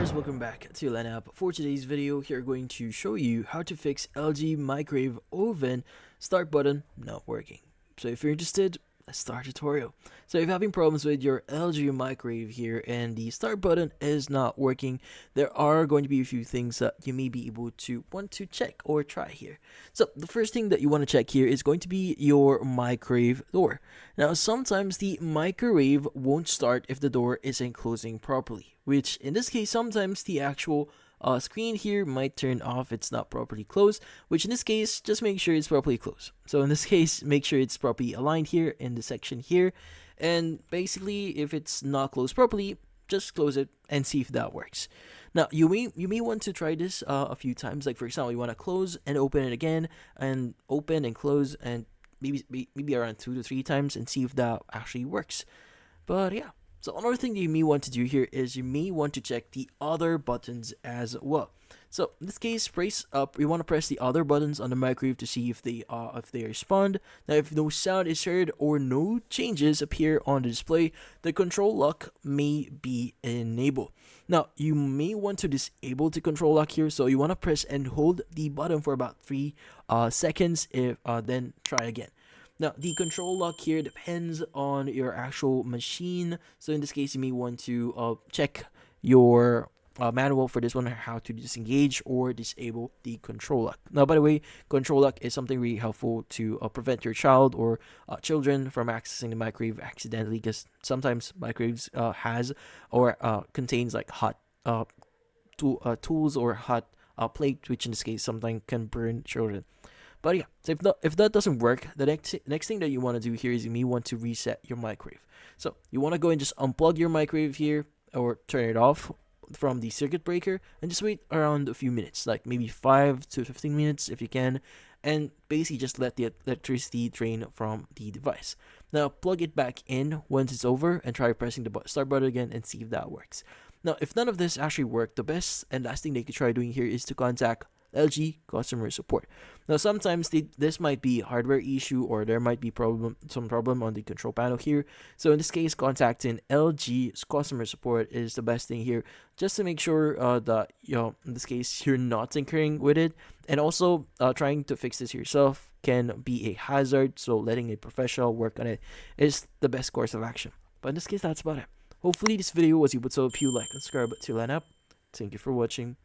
guys, welcome back to LANAP. For today's video, here we're going to show you how to fix LG Microwave Oven start button not working. So if you're interested, let's start the tutorial. So if you're having problems with your LG microwave here and the start button is not working, there are going to be a few things that you may be able to want to check or try here. So the first thing that you want to check here is going to be your microwave door. Now sometimes the microwave won't start if the door isn't closing properly, which in this case sometimes the actual screen here might turn off, it's not properly closed, which in this case just make sure it's properly closed. So in this case, make sure it's properly aligned here in the section here, and basically if it's not closed properly, just close it and see if that works. Now you may want to try this a few times. Like for example, you want to close and open it again, and open and close, and maybe around 2 to 3 times, and see if that actually works. But yeah. So another thing that you may want to do here is you may want to check the other buttons as well. So in this case, you want to press the other buttons on the microwave to see if they respond. Now if no sound is heard or no changes appear on the display, the control lock may be enabled. Now you may want to disable the control lock here, so you want to press and hold the button for about 3 seconds, then try again. Now, the control lock here depends on your actual machine. So in this case, you may want to check your manual for this one, how to disengage or disable the control lock. Now, by the way, control lock is something really helpful to prevent your child or children from accessing the microwave accidentally, because sometimes microwaves has or contains like hot tools or hot plate, which in this case sometimes can burn children. But yeah, so if that doesn't work, the next thing that you want to do here is you may want to reset your microwave. So you want to go and just unplug your microwave here, or turn it off from the circuit breaker, and just wait around a few minutes, like maybe 5 to 15 minutes if you can, and basically just let the electricity drain from the device. Now plug it back in once it's over and try pressing the start button again and see if that works. Now if none of this actually worked, the best and last thing they could try doing here is to contact LG customer support. Now sometimes this might be a hardware issue, or there might be some problem on the control panel here. So in this case, contacting LG's customer support is the best thing here, just to make sure that in this case you're not tinkering with it, and also trying to fix this yourself can be a hazard. So letting a professional work on it is the best course of action. But in this case, that's about it. Hopefully this video was able to help you. Like and subscribe to LANAP. Thank you for watching.